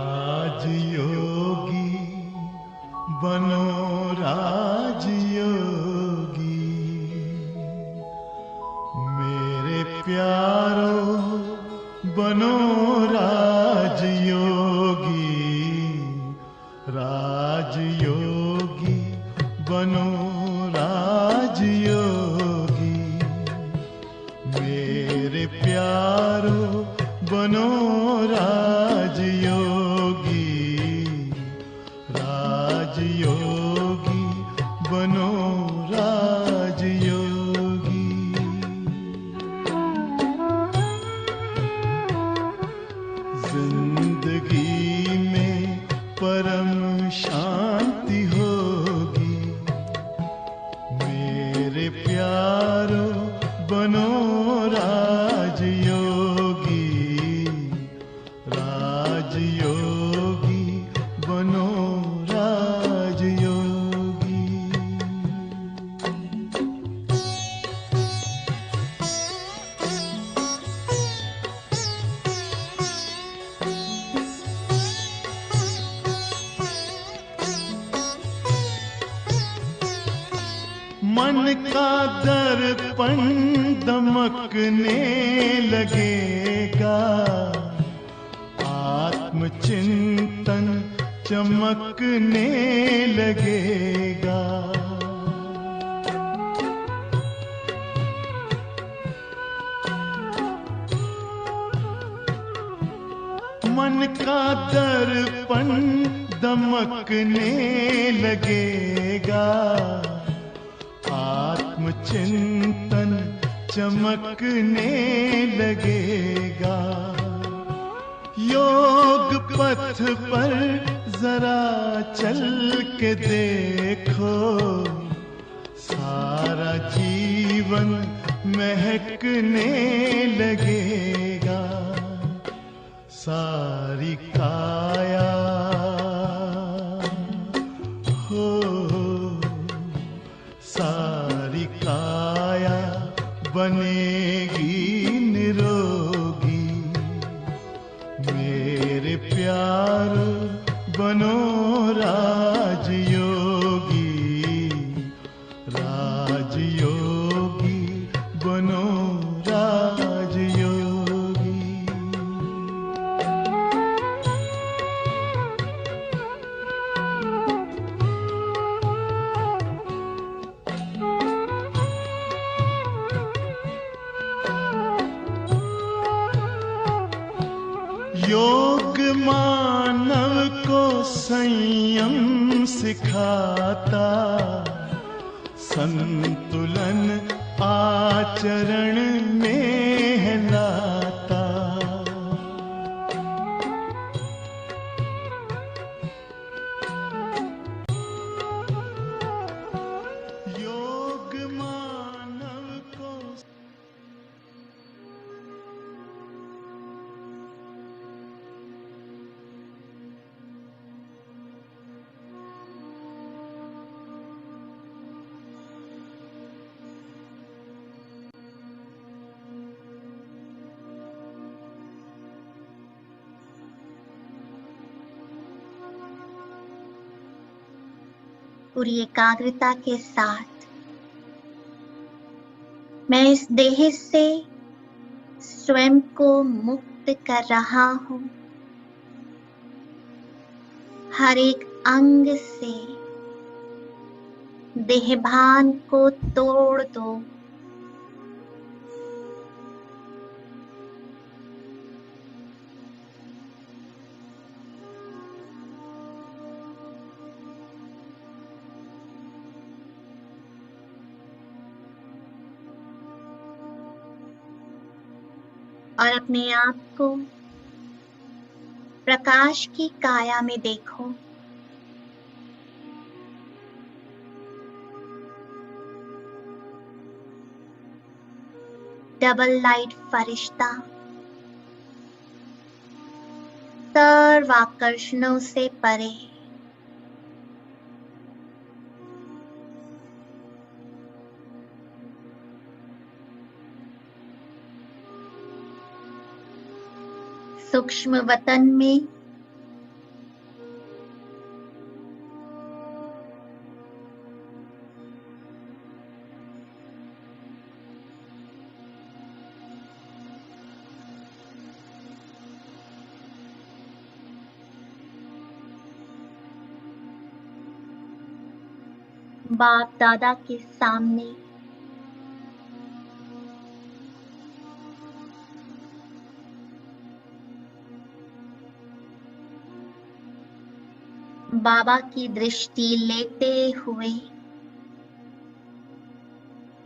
राजयोगी बनो राजयोगी, मेरे प्यारो बनो राजयोगी, राजयोगी बनो राजयोगी, मेरे प्यारो बनो राजयोगी, राजयोगी बनो राजयोगी। जिंदगी में परम शांति होगी, मेरे प्यारो बनो राजयोगी, राजयोगी बनो राजयोगी। मन का दर्पण दमकने लगेगा, आत्मचिंतन चमकने लगेगा। मन का दर्पण दमकने लगेगा, आत्मचिंतन चमकने लगेगा। योग पथ पर जरा चल के देखो, सारा जीवन महकने लगेगा। सारी काया हो, सारी काया बनेगी निरोगी, मेरे प्यार बनो राजयोगी, राजयोगी बनो राजयोगी। योग मानव को संयम सिखाता, संतुलन आचरण में लाता। योग मानव को पूरी एकाग्रता के साथ मैं इस देह से स्वयं को मुक्त कर रहा हूं। हर एक अंग से देहभान को तोड़ दो। और अपने आप को प्रकाश की काया में देखो। डबल लाइट फरिश्ता सर्व आकर्षणों से परे, सूक्ष्म वतन में बाप दादा के सामने बाबा की दृष्टि लेते हुए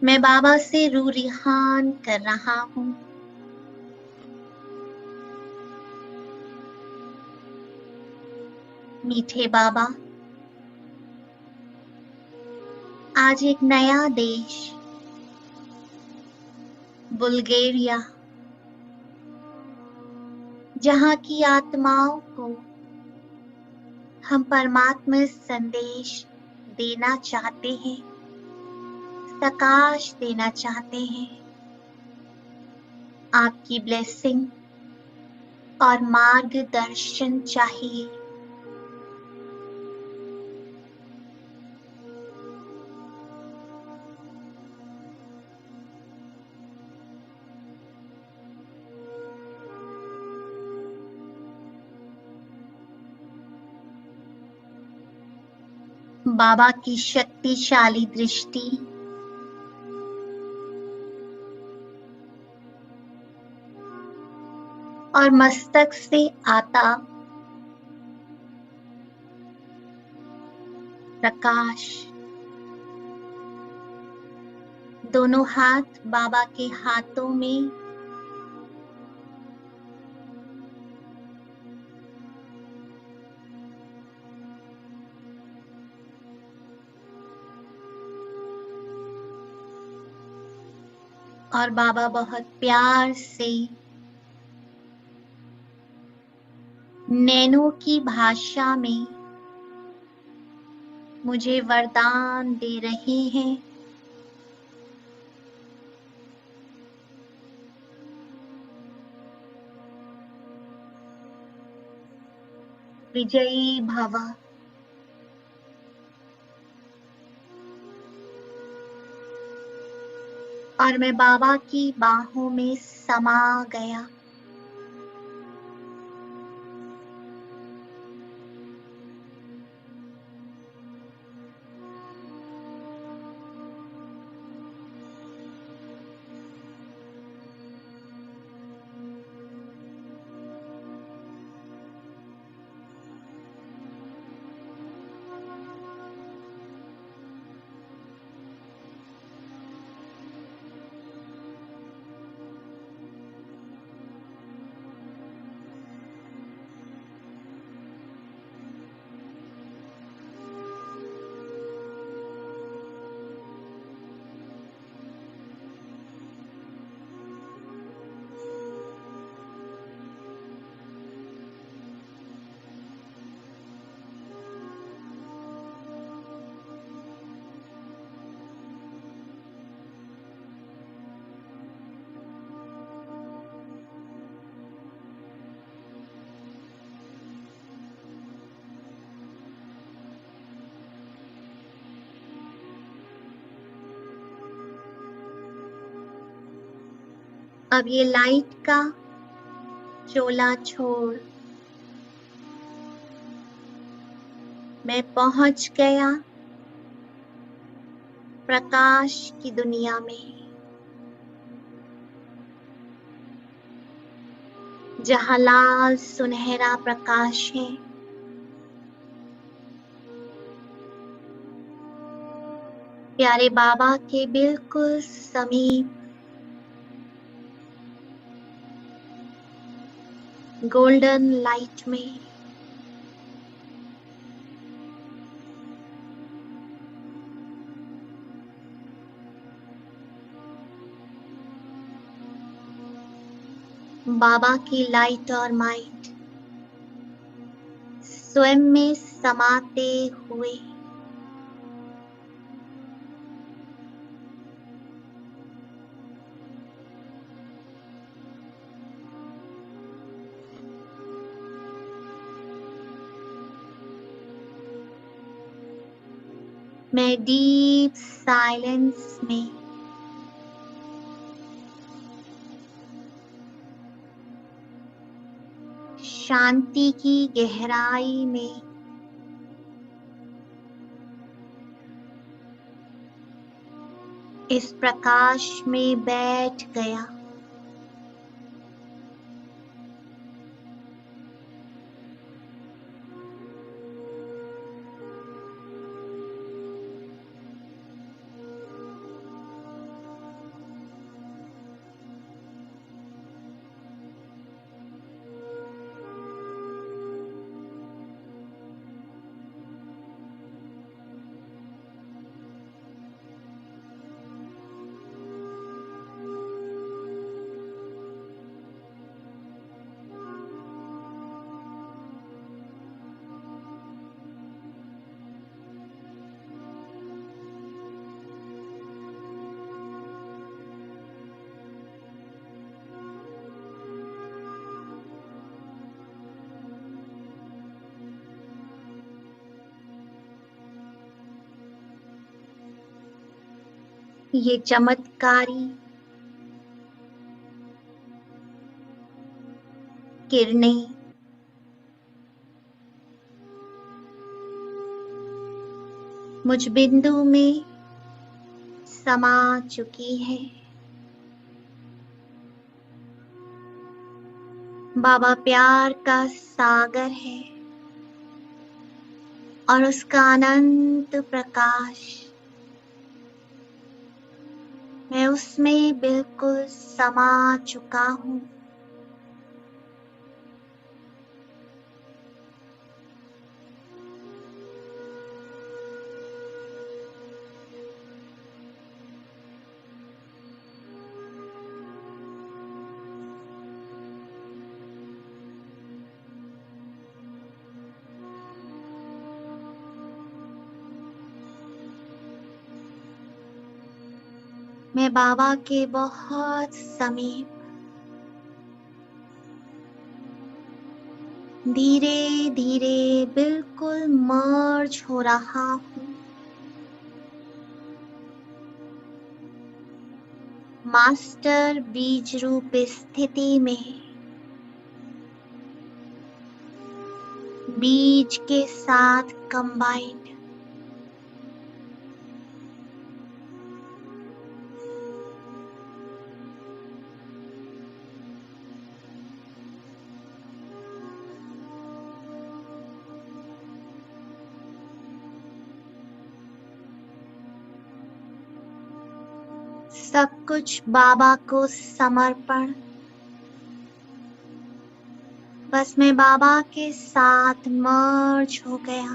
मैं बाबा से रूरिहान कर रहा हूँ। मीठे बाबा, आज एक नया देश बुल्गारिया, जहाँ की आत्माओं को हम परमात्मा संदेश देना चाहते हैं, प्रकाश देना चाहते हैं। आपकी ब्लेसिंग और मार्गदर्शन चाहिए। बाबा की शक्तिशाली दृष्टि और मस्तक से आता प्रकाश, दोनों हाथ बाबा के हाथों में और बाबा बहुत प्यार से नैनो की भाषा में मुझे वरदान दे रहे हैं। विजयी भव। और मैं बाबा की बाहों में समा गया। अब ये लाइट का चोला छोड़ मैं पहुंच गया प्रकाश की दुनिया में, जहां लाल सुनहरा प्रकाश है। प्यारे बाबा के बिल्कुल समीप गोल्डन लाइट में बाबा की लाइट और माइट स्वयं में समाते हुए मैं डीप साइलेंस में शांति की गहराई में इस प्रकाश में बैठ गया। ये चमत्कारी किरणें मुझ बिंदु में समा चुकी है। बाबा प्यार का सागर है और उसका अनंत प्रकाश, मैं उसमें बिल्कुल समा चुका हूँ। मैं बाबा के बहुत समीप धीरे धीरे बिल्कुल मर्ज हो रहा हूँ। मास्टर बीज रूप स्थिति में बीज के साथ कंबाइंड, सब कुछ बाबा को समर्पण। बस मैं बाबा के साथ मर्ज हो गया।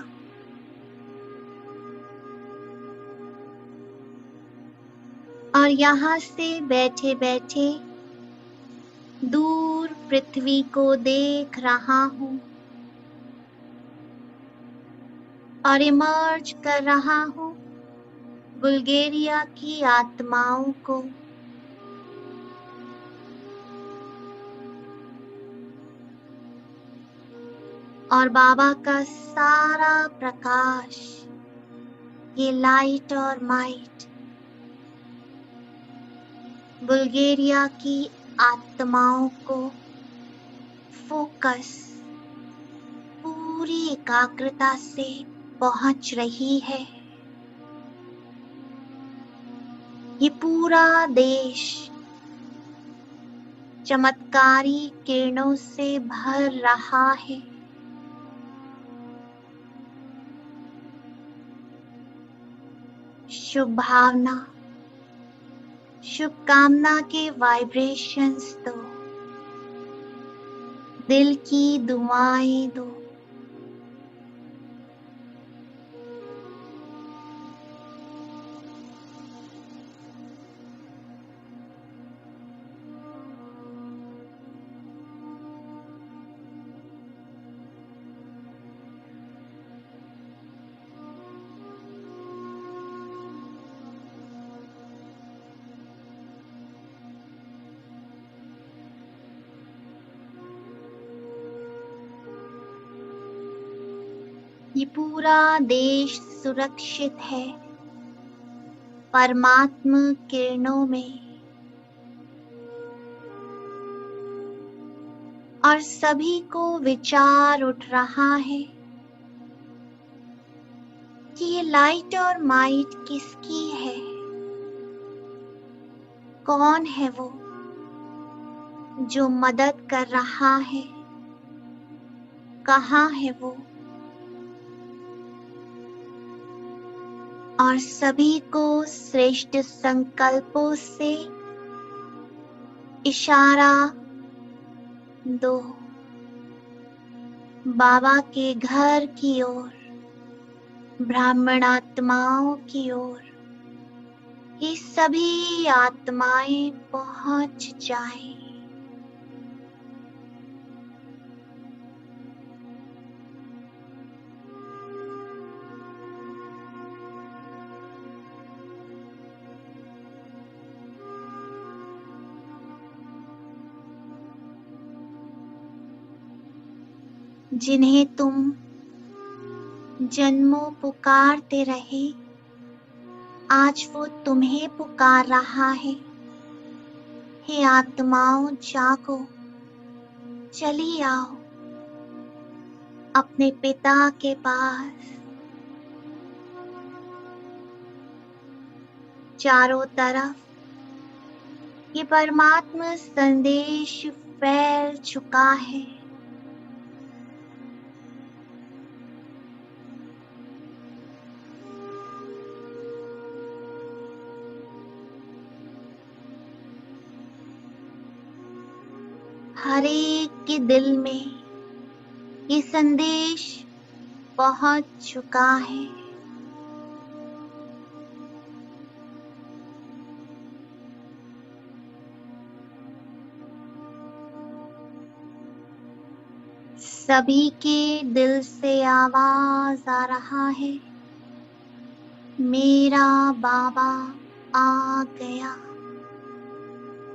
और यहाँ से बैठे बैठे दूर पृथ्वी को देख रहा हूँ और इमर्ज कर रहा हूँ बुल्गारिया की आत्माओं को। और बाबा का सारा प्रकाश, ये लाइट और माइट बुल्गारिया की आत्माओं को फोकस पूरी एकाग्रता से पहुंच रही है। ये पूरा देश चमत्कारी किरणों से भर रहा है। शुभ भावना, शुभकामना के वाइब्रेशंस दो, दिल की दुआएं दो। ये पूरा देश सुरक्षित है परमात्मा किरणों में। और सभी को विचार उठ रहा है कि ये लाइट और माइट किसकी है। कौन है वो जो मदद कर रहा है? कहाँ है वो? और सभी को श्रेष्ठ संकल्पों से इशारा दो बाबा के घर की ओर, ब्राह्मण आत्माओं की ओर। ये सभी आत्माएं पहुंच जाएं। जिन्हें तुम जन्मों पुकारते रहे, आज वो तुम्हें पुकार रहा है। हे आत्माओं, जागो, चली आओ अपने पिता के पास। चारों तरफ ये परमात्मा संदेश फैल चुका है। हर एक के दिल में ये संदेश पहुंच चुका है। सभी के दिल से आवाज आ रहा है, मेरा बाबा आ गया,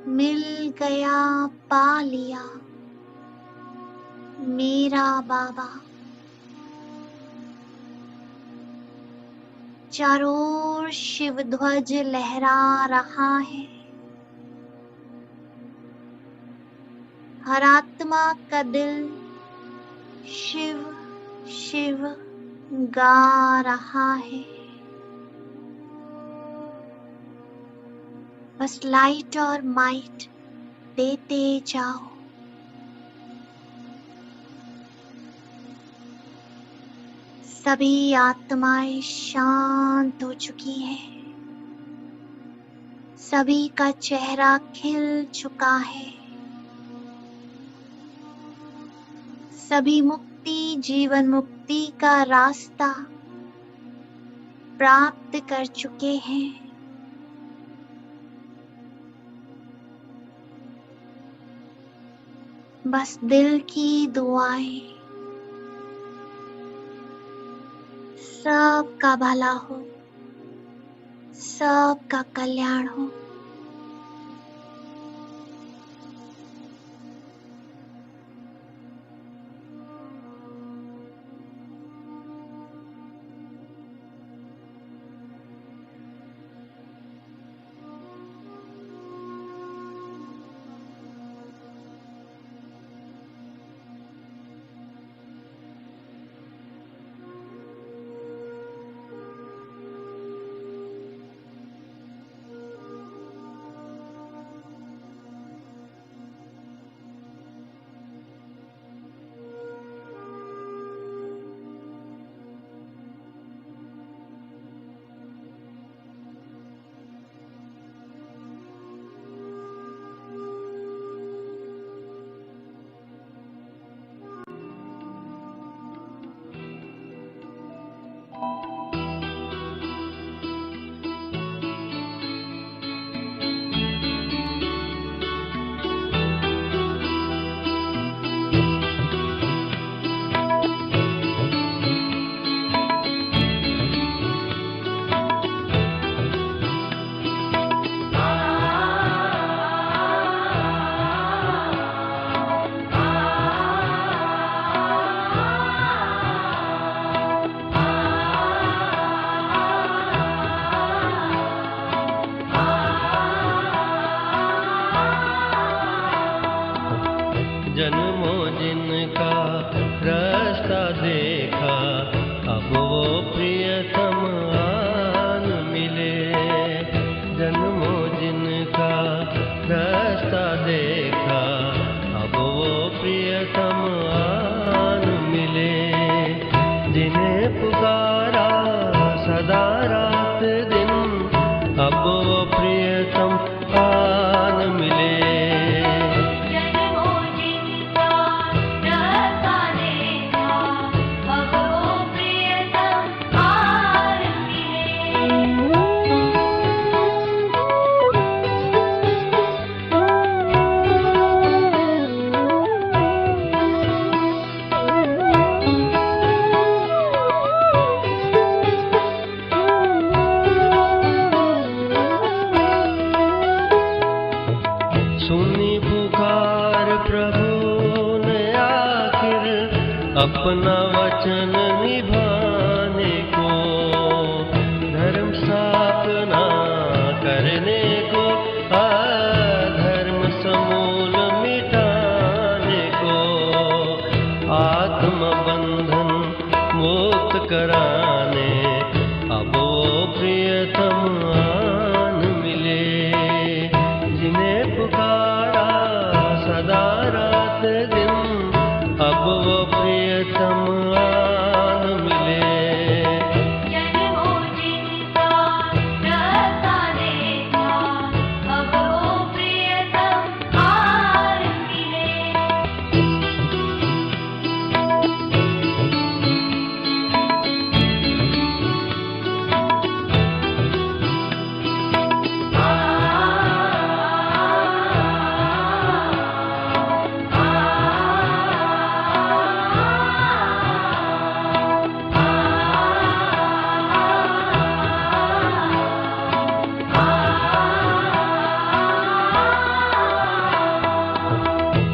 मिल गया, पा लिया, मेरा बाबा। चारों ओर शिव ध्वज लहरा रहा है। हर आत्मा का दिल शिव शिव गा रहा है। बस लाइट और माइट देते जाओ। सभी आत्माएं शांत हो चुकी हैं। सभी का चेहरा खिल चुका है। सभी मुक्ति, जीवन मुक्ति का रास्ता प्राप्त कर चुके हैं। बस दिल की दुआएं, सबका भला हो, सबका कल्याण हो। जन्मों जिनका रास्ता देखा, अब वो प्रियतम आन मिले। जन्मों जिनका जिन्हें पुकारा सदा रात दिन, अब वो प्रियतम आन मिले। जन्मों जिनका रहता देखा, अब वो प्रियतम आन मिले। सुनी पुकार प्रभु ने आखिर, अपना वचन निभाने को, धर्म स्थापना करने को, अधर्म समूल मिटाने को, आत्म बंधन मुक्त कराने, अब वो प्रियतम आन मिले। जिन्हें पुकारा सदा रात दिन, अब वो प्रियतम आन मिले। जन्मों जिनका रहता देखा, अब वो प्रियतम आन मिले।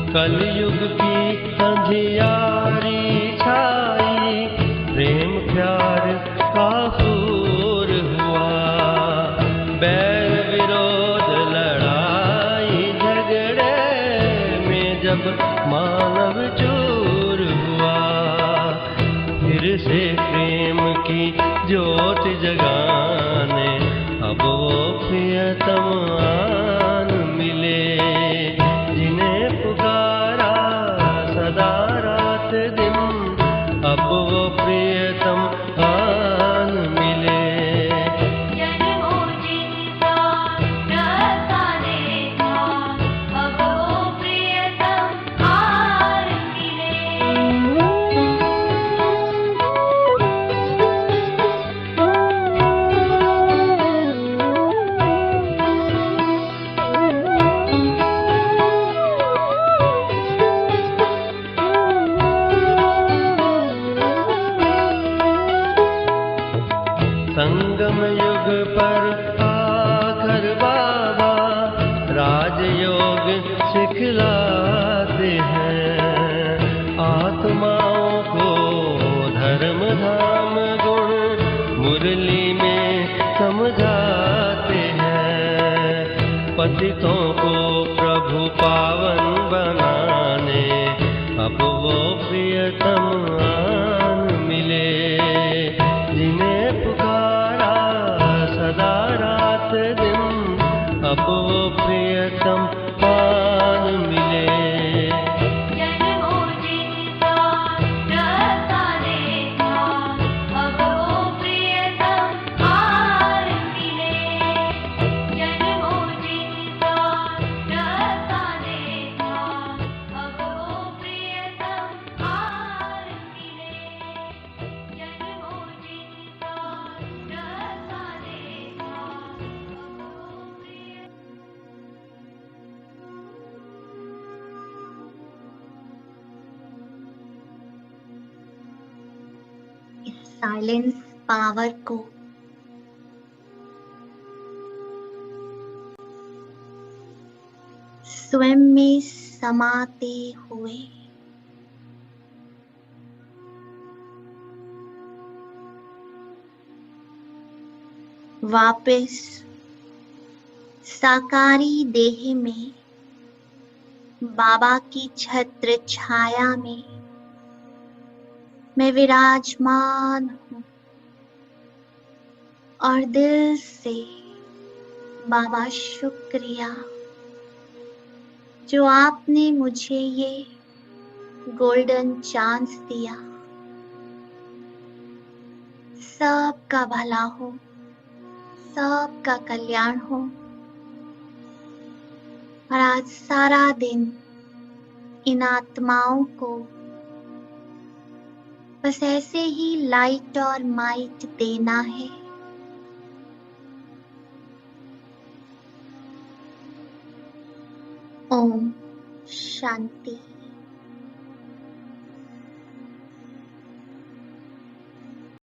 कलयुग की अंधियारी छाई, प्रेम प्यार का फूर हुआ, बैर विरोध लड़ाई झगड़े में जब मानव चूर हुआ, फिर से प्रेम की ज्योति जगाने, अब वो प्रियतम आन मिले। जिन्हें पुकारा सदा रात दिन, अब वो प्रियतम आन मिले। जन्मों जिनका रहता देखा, अब वो प्रियतम आन मिले। संगम युग पर आकर बाबा राजयोग सिखलाते हैं, आत्माओं को धर्म धाम गुण मुरली में समझाते हैं, पतितों को प्रभु पावन बनाने, अब वो प्रियतम आन मिले। जिन्हें पुकारा सदा रात दिन, अब वो प्रियतम आन मिले। जन्मों जिनका रहता देखा, अब वो प्रियतम आन मिले। जन्मों जिनका रहता देखा, अब वो प्रियतम आन मिले। जन्मों जिनका रहता देखा, अब वो प्रियतम। इस साइलेंस पावर को स्वयं में समाते हुए वापस साकारी देह में बाबा की छत्र छाया में मैं विराजमान हूँ और दिल से बाबा शुक्रिया जो आपने मुझे ये गोल्डन चांस दिया सबका भला हो, सबका कल्याण हो। और आज सारा दिन इन आत्माओं को बस ऐसे ही लाइट और माइट देना है। ओम शांति।